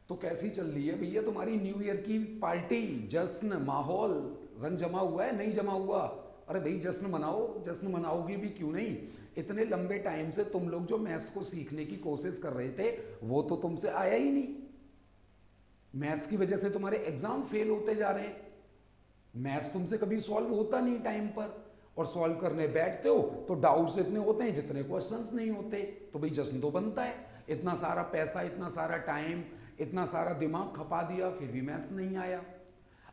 तो कैसी चल रही है भैया तुम्हारी न्यू ईयर की पार्टी? जश्न, माहौल, रंग जमा हुआ है नहीं जमा हुआ? अरे भाई जश्न मनाओ, जश्न मनाओगे भी क्यों नहीं। इतने लंबे टाइम से तुम लोग जो मैथ्स को सीखने की कोशिश कर रहे थे वो तो तुमसे आया ही नहीं। मैथ्स की वजह से तुम्हारे एग्जाम फेल होते जा रहे हैं। मैथ्स तुमसे कभी सॉल्व होता नहीं टाइम पर, और सॉल्व करने बैठते हो तो डाउट्स इतने होते हैं जितने क्वेश्चंस नहीं होते। तो भाई जश्न तो बनता है। इतना सारा पैसा, इतना सारा टाइम, इतना सारा दिमाग खपा दिया, फिर भी मैथ्स नहीं आया।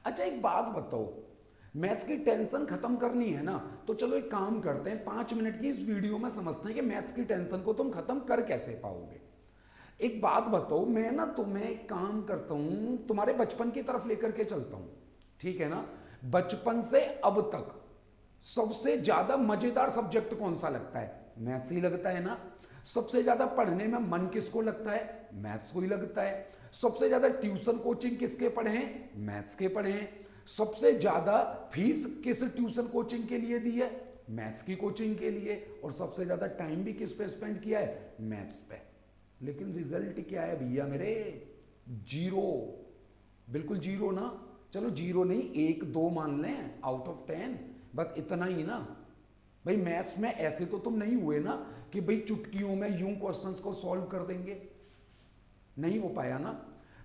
अच्छा एक बात बताओ, मैथ्स की टेंशन खत्म करनी है ना, तो चलो एक काम करते हैं, 5 मिनट की इस वीडियो में समझते हैं कि मैथ्स की टेंशन को तुम खत्म कर कैसे पाओगे। एक बात बताओ, मैं ना तुम्हें एक काम करता हूं, तुम्हारे बचपन की तरफ लेकर के चलता हूं, ठीक है ना। बचपन से अब तक सबसे ज्यादा मजेदार सब्जेक्ट कौन सा लगता है? मैथ्स ही लगता है ना। सबसे ज्यादा पढ़ने में मन किसको लगता है? मैथ्स को ही लगता है। सबसे ज्यादा ट्यूशन कोचिंग किसके पढ़े हैं? मैथ्स के पढ़े हैं। सबसे ज्यादा फीस किस ट्यूशन कोचिंग के लिए दी है? मैथ्स की कोचिंग के लिए। और सबसे ज्यादा टाइम भी किस पे स्पेंड किया है? मैथ्स पे। लेकिन रिजल्ट क्या है भैया मेरे? जीरो। बिल्कुल जीरो ना। चलो जीरो नहीं, 1 2 मान लें आउट ऑफ 10, बस इतना ही ना। भाई मैथ्स में ऐसे तो तुम नहीं हुए ना कि भाई चुटकियों में यूं क्वेश्चंस को सॉल्व कर देंगे। नहीं हो पाया ना।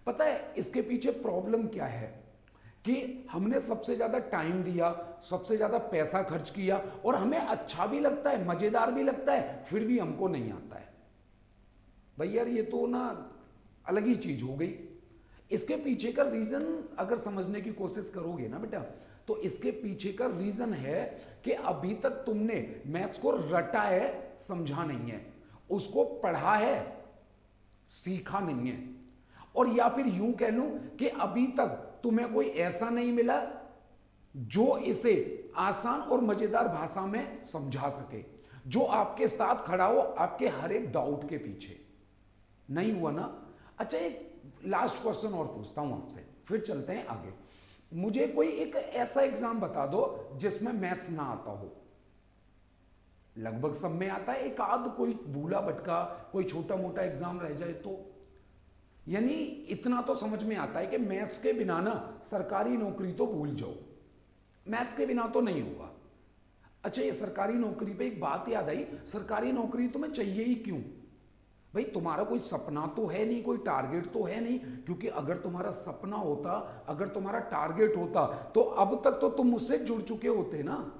पता है इसके पीछे प्रॉब्लम क्या है कि हमने सबसे ज्यादा टाइम दिया, सबसे ज्यादा पैसा खर्च किया, और हमें अच्छा भी लगता है, मजेदार भी लगता है, फिर भी हमको नहीं आता है। भाई यार ये तो ना अलग ही चीज हो गई। इसके पीछे का रीजन अगर समझने की कोशिश करोगे ना बेटा, तो इसके पीछे का रीजन है कि अभी तक तुमने मैथ्स को रटा है, समझा नहीं है, उसको पढ़ा है, सीखा नहीं है। और या फिर यूं कह लूं कि अभी तक तुम्हें कोई ऐसा नहीं मिला जो इसे आसान और मजेदार भाषा में समझा सके, जो आपके साथ खड़ा हो आपके हर एक डाउट के पीछे। नहीं हुआ ना। अच्छा एक लास्ट क्वेश्चन और पूछता हूं आपसे, फिर चलते हैं आगे। मुझे कोई एक ऐसा एग्जाम बता दो जिसमें मैथ्स ना आता हो। लगभग सब में आता है, एक आध कोई भूला भटका कोई छोटा मोटा एग्जाम रह जाए तो। यानी इतना तो समझ में आता है कि मैथ्स के बिना ना सरकारी नौकरी तो भूल जाओ, मैथ्स के बिना तो नहीं होगा। अच्छा ये सरकारी नौकरी पे एक बात याद आई, सरकारी नौकरी तुम्हें चाहिए ही क्यों? भाई तुम्हारा कोई सपना तो है नहीं, कोई टारगेट तो है नहीं, क्योंकि अगर तुम्हारा सपना होता, अगर तुम्हारा टारगेट होता, तो अब तक तो तुम मुझसे जुड़ चुके होते ना।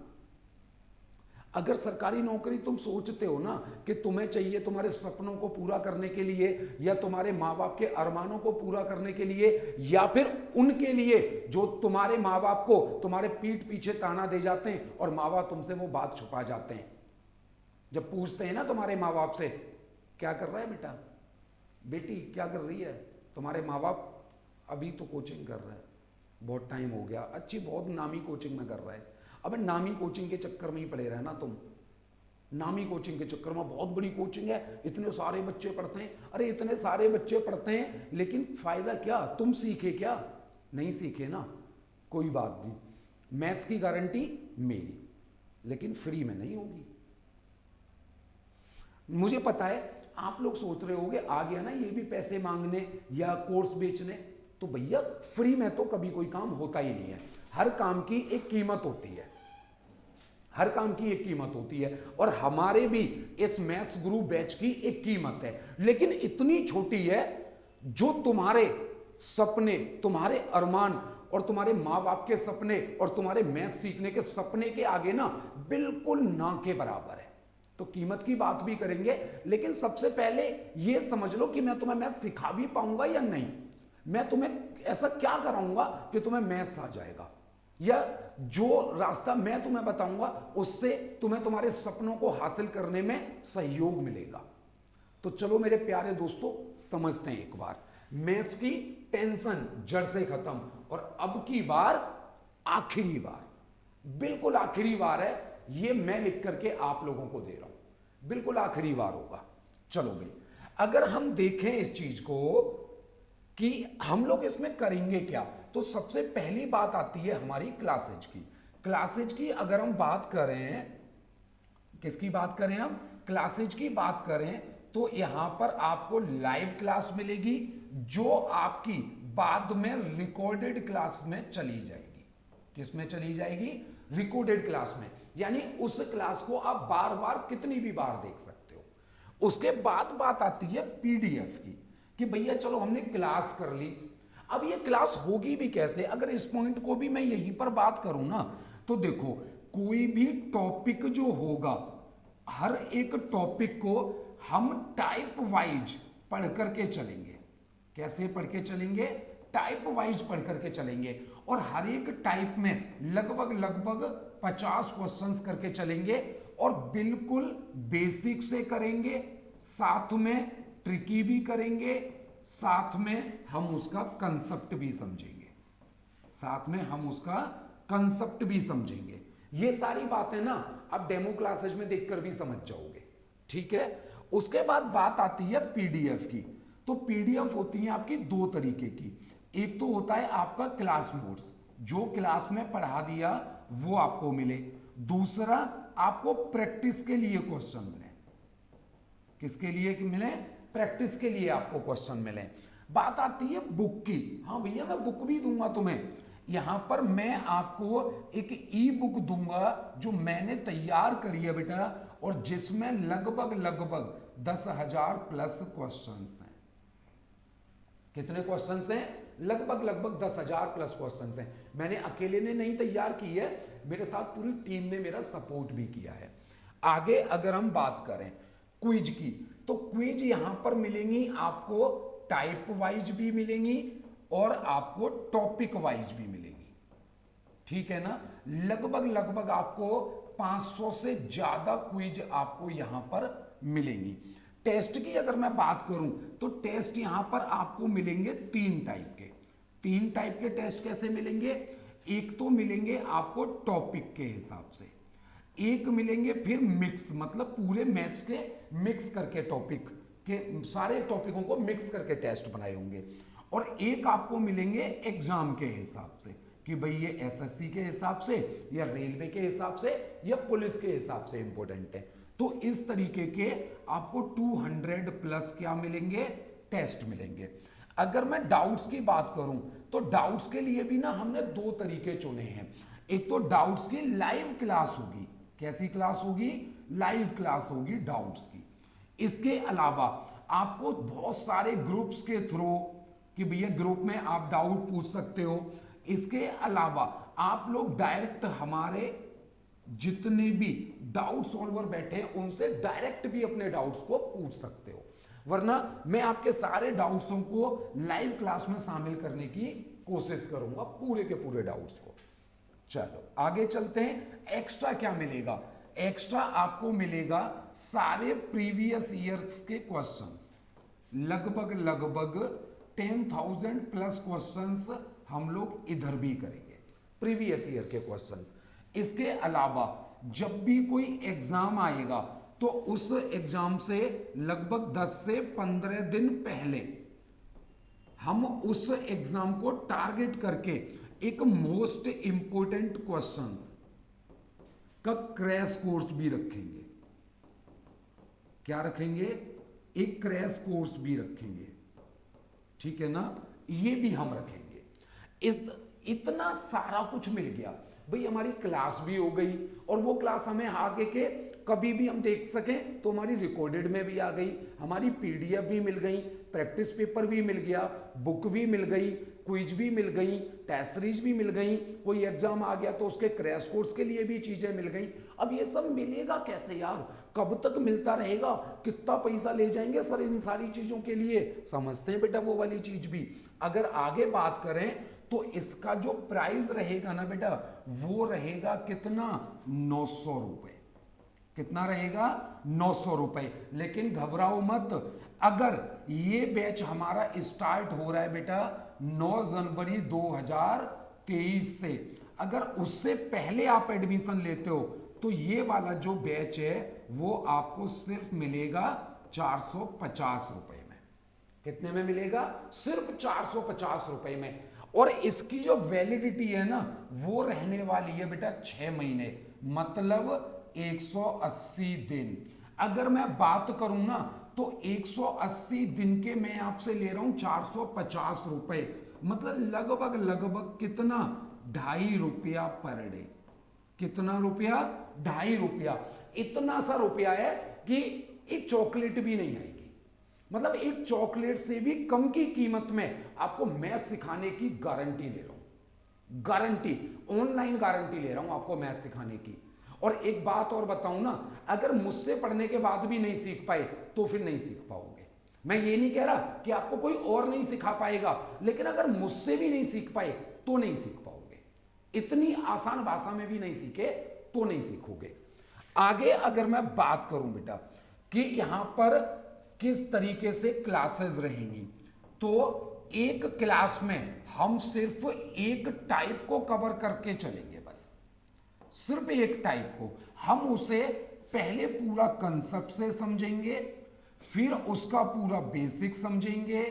अगर सरकारी नौकरी तुम सोचते हो ना कि तुम्हें चाहिए तुम्हारे सपनों को पूरा करने के लिए, या तुम्हारे माँ बाप के अरमानों को पूरा करने के लिए, या फिर उनके लिए जो तुम्हारे माँ बाप को तुम्हारे पीठ पीछे ताना दे जाते हैं और माँ बाप तुमसे वो बात छुपा जाते हैं। जब पूछते हैं ना तुम्हारे माँ बाप से, क्या कर रहा है बेटा, बेटी क्या कर रही है, तुम्हारे माँ बाप अभी तो कोचिंग कर रहे हैं, बहुत टाइम हो गया, अच्छी बहुत नामी कोचिंग में कर रहा है। अबे नामी कोचिंग के चक्कर में ही पड़े रहे ना तुम। नामी कोचिंग के चक्कर में, बहुत बड़ी कोचिंग है, इतने सारे बच्चे पढ़ते हैं। अरे इतने सारे बच्चे पढ़ते हैं लेकिन फायदा क्या? तुम सीखे क्या? नहीं सीखे ना, कोई बात नहीं। मैथ्स की गारंटी मेरी, लेकिन फ्री में नहीं होगी। मुझे पता है आप लोग सोच रहे होगे आ गया ना ये भी पैसे मांगने या कोर्स बेचने। तो भैया फ्री में तो कभी कोई काम होता ही नहीं है। हर काम की एक कीमत होती है, हर काम की एक कीमत होती है, और हमारे भी इस मैथ्स गुरु बैच की एक कीमत है, लेकिन इतनी छोटी है जो तुम्हारे सपने, तुम्हारे अरमान और तुम्हारे माँ बाप के सपने और तुम्हारे मैथ सीखने के सपने के आगे ना बिल्कुल ना के बराबर है। तो कीमत की बात भी करेंगे, लेकिन सबसे पहले यह समझ लो कि मैं तुम्हें मैथ सिखा भी पाऊंगा या नहीं। मैं तुम्हें ऐसा क्या कराऊंगा कि तुम्हें मैथ्स आ जाएगा, या जो रास्ता मैं तुम्हें बताऊंगा उससे तुम्हें तुम्हारे सपनों को हासिल करने में सहयोग मिलेगा। तो चलो मेरे प्यारे दोस्तों समझते हैं एक बार। मैथ्स की टेंशन जड़ से खत्म, और अब की बार आखिरी बार, बिल्कुल आखिरी बार है, ये मैं लिख करके आप लोगों को दे रहा हूं, बिल्कुल आखिरी बार होगा। चलो भाई अगर हम देखें इस चीज को कि हम लोग इसमें करेंगे क्या, तो सबसे पहली बात आती है हमारी क्लासेज की। क्लासेज की अगर हम बात करें, किसकी बात करें हम? क्लासेज की बात करें, तो यहां पर आपको लाइव क्लास मिलेगी, जो आपकी बाद में रिकॉर्डेड क्लास में चली जाएगी। किसमें चली जाएगी? रिकॉर्डेड क्लास में, यानी उस क्लास को आप बार बार कितनी भी बार देख सकते हो। उसके बाद बात आती है पीडीएफ की, कि भैया चलो हमने क्लास कर ली, अब ये क्लास होगी भी कैसे? अगर इस पॉइंट को भी मैं यहीं पर बात करूं ना, तो देखो कोई भी टॉपिक जो होगा, हर एक टॉपिक को हम टाइप वाइज पढ़ करके चलेंगे। कैसे पढ़ के चलेंगे? टाइप वाइज पढ़ करके चलेंगे, और हर एक टाइप में लगभग 50 क्वेश्चंस करके चलेंगे, और बिल्कुल बेसिक से करेंगे, साथ में ट्रिकी भी करेंगे, साथ में हम उसका कंसेप्ट भी समझेंगे, साथ में हम उसका कंसेप्ट भी समझेंगे। ये सारी बातें ना आप डेमो क्लासेज में देखकर भी समझ जाओगे, ठीक है। उसके बाद बात आती है पीडीएफ की। तो पीडीएफ होती है आपकी दो तरीके की। एक तो होता है आपका क्लास नोट्स, जो क्लास में पढ़ा दिया वो आपको मिले। दूसरा आपको प्रैक्टिस के लिए क्वेश्चन मिले। किसके लिए मिले? प्रैक्टिस के लिए आपको क्वेश्चन मिले। बात आती है बुक की। हाँ भैया मैं बुक भी दूंगा तुम्हें। यहां पर मैं आपको एक ई बुक दूंगा जो मैंने तैयार करी है बेटा, और जिसमें लगभग 10,000 प्लस क्वेश्चंस हैं। कितने क्वेश्चंस हैं? लगभग 10,000 प्लस क्वेश्चंस हैं। मैंने अकेले ने नहीं तैयार की है, मेरे साथ पूरी टीम ने मेरा सपोर्ट भी किया है। आगे अगर हम बात करें क्विज की, तो क्विज यहां पर मिलेंगी आपको टाइप वाइज भी मिलेंगी और आपको टॉपिक वाइज भी मिलेंगी, ठीक है ना। लगभग आपको 500 से ज्यादा क्विज आपको यहां पर मिलेंगी। टेस्ट की अगर मैं बात करूं तो टेस्ट यहां पर आपको मिलेंगे 3 टाइप के। 3 टाइप के टेस्ट कैसे मिलेंगे? एक तो मिलेंगे आपको टॉपिक के हिसाब से, एक मिलेंगे फिर मिक्स, मतलब पूरे मैथ्स के मिक्स करके, टॉपिक के सारे टॉपिकों को मिक्स करके टेस्ट बनाए होंगे, और एक आपको मिलेंगे एग्जाम के हिसाब से कि भाई ये एसएससी के हिसाब से या रेलवे के हिसाब से या पुलिस के हिसाब से इंपॉर्टेंट है। तो इस तरीके के आपको 200 प्लस क्या मिलेंगे? टेस्ट मिलेंगे। अगर मैं डाउट्स की बात करूं तो डाउट्स के लिए भी ना हमने 2 तरीके चुने हैं। एक तो डाउट्स की लाइव क्लास होगी। कैसी क्लास होगी? लाइव क्लास होगी डाउट्स की। इसके अलावा आपको बहुत सारे ग्रुप्स के थ्रू कि भैया ग्रुप में आप डाउट पूछ सकते हो। इसके अलावा आप लोग डायरेक्ट हमारे जितने भी डाउट सॉल्वर बैठे हैं उनसे डायरेक्ट भी अपने डाउट्स को पूछ सकते हो, वरना मैं आपके सारे डाउट्सों को लाइव क्लास में शामिल करने की कोशिश करूंगा, पूरे के पूरे डाउट्स को। चलो आगे चलते हैं। एक्स्ट्रा क्या मिलेगा? एक्स्ट्रा आपको मिलेगा सारे प्रीवियस ईयर्स के क्वेश्चंस, लगभग 10,000 प्लस क्वेश्चंस हम लोग इधर भी करेंगे, प्रीवियस ईयर के क्वेश्चंस। इसके अलावा जब भी कोई एग्जाम आएगा तो उस एग्जाम से लगभग 10 से 15 दिन पहले हम उस एग्जाम को टारगेट करके एक मोस्ट इंपोर्टेंट क्वेश्चंस का क्रैश कोर्स भी रखेंगे। क्या रखेंगे? एक क्रैश कोर्स भी रखेंगे, ठीक है ना। ये भी हम रखेंगे। इतना सारा कुछ मिल गया भाई, हमारी क्लास भी हो गई, और वो क्लास हमें आगे के कभी भी हम देख सकें तो हमारी रिकॉर्डेड में भी आ गई, हमारी पीडीएफ भी मिल गई, प्रैक्टिस पेपर भी मिल गया, बुक भी मिल गई, क्विज भी मिल गई, टेस्ट सीरीज भी मिल गई, कोई एग्जाम आ गया तो उसके क्रैश कोर्स के लिए भी चीजें मिल गई। अब ये सब मिलेगा कैसे यार? कब तक मिलता रहेगा? कितना पैसा ले जाएंगे सर इन सारी चीजों के लिए? समझते हैं बेटा वो वाली चीज भी। अगर आगे बात करें तो इसका जो प्राइस रहेगा ना बेटा, वो रहेगा कितना? 900 रुपए। कितना रहेगा? 900 रुपए। लेकिन घबराओ मत, अगर ये बैच हमारा स्टार्ट हो रहा है बेटा 9 जनवरी 2023 से, अगर उससे पहले आप एडमिशन लेते हो तो ये वाला जो बैच है वो आपको सिर्फ मिलेगा 450 रुपए में। कितने में मिलेगा? सिर्फ 450 रुपए में। और इसकी जो वैलिडिटी है ना वो रहने वाली है बेटा 6 महीने, मतलब 180 दिन। अगर मैं बात करूं ना तो 180 दिन के मैं आपसे ले रहा हूं 450 रुपए, मतलब लगभग कितना, 2.5 रुपया पर डे। कितना रुपया? 2.5 रुपया। इतना सा रुपया है कि एक चॉकलेट भी नहीं आएगी, मतलब एक चॉकलेट से भी कम की कीमत में आपको मैथ सिखाने की गारंटी ले रहा हूं, गारंटी, ऑनलाइन गारंटी ले रहा हूं आपको मैथ सिखाने की। और एक बात और बताऊं ना, अगर मुझसे पढ़ने के बाद भी नहीं सीख पाए तो फिर नहीं सीख पाओगे। मैं ये नहीं कह रहा कि आपको कोई और नहीं सिखा पाएगा, लेकिन अगर मुझसे भी नहीं सीख पाए तो नहीं सीख पाओगे। इतनी आसान भाषा में भी नहीं सीखे तो नहीं सीखोगे। आगे अगर मैं बात करूं बेटा कि यहां पर किस तरीके से क्लासेस रहेंगी, तो एक क्लास में हम सिर्फ एक टाइप को कवर करके चलेंगे, बस सिर्फ एक टाइप को। हम उसे पहले पूरा कंसेप्ट से समझेंगे, फिर उसका पूरा बेसिक समझेंगे,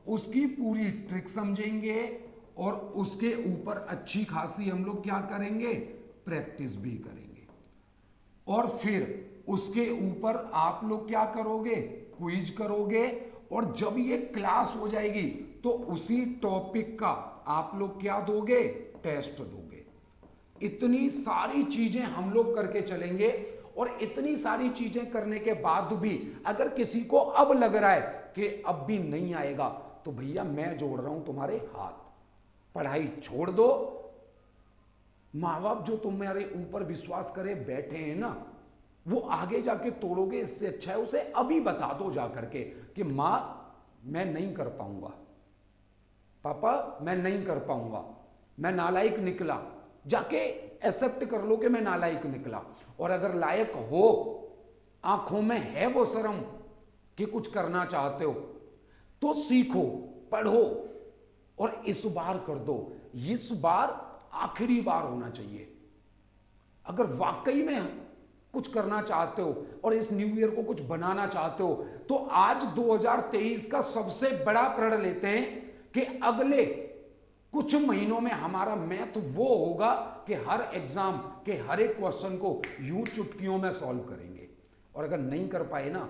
उसकी पूरी ट्रिक समझेंगे, और उसके ऊपर अच्छी खासी हम लोग क्या करेंगे, प्रैक्टिस भी करेंगे। और फिर उसके ऊपर आप लोग क्या करोगे, क्विज करोगे। और जब ये क्लास हो जाएगी तो उसी टॉपिक का आप लोग क्या दोगे, टेस्ट दोगे। इतनी सारी चीजें हम लोग करके चलेंगे। और इतनी सारी चीजें करने के बाद भी अगर किसी को अब लग रहा है कि अब भी नहीं आएगा, तो भैया मैं जोड़ रहा हूं तुम्हारे हाथ, पढ़ाई छोड़ दो। माँ बाप जो तुम्हारे ऊपर विश्वास करे बैठे हैं ना, वो आगे जाके तोड़ोगे, इससे अच्छा है उसे अभी बता दो जाकर के कि माँ मैं नहीं कर पाऊंगा, पापा मैं नहीं कर पाऊंगा, मैं नालायक निकला। जाके एक्सेप्ट कर लो कि मैं नालायक निकला। और अगर लायक हो, आंखों में है वो शर्म कि कुछ करना चाहते हो, तो सीखो, पढ़ो और इस बार कर दो। इस बार आखिरी बार होना चाहिए। अगर वाकई में कुछ करना चाहते हो और इस न्यू ईयर को कुछ बनाना चाहते हो, तो आज 2023 का सबसे बड़ा प्रण लेते हैं कि अगले कुछ महीनों में हमारा मैथ वो होगा कि हर एग्जाम के हर एक क्वेश्चन को यूं चुटकियों में सॉल्व करेंगे। और अगर नहीं कर पाए ना,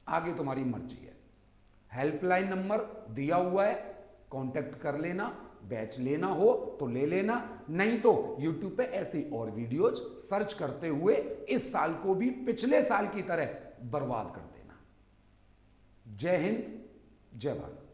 आगे तुम्हारी मर्जी है। हेल्पलाइन नंबर दिया हुआ है, कांटेक्ट कर लेना। बैच लेना हो तो ले लेना, नहीं तो YouTube पे ऐसी और वीडियोज सर्च करते हुए इस साल को भी पिछले साल की तरह बर्बाद कर देना। जय हिंद, जय भारत।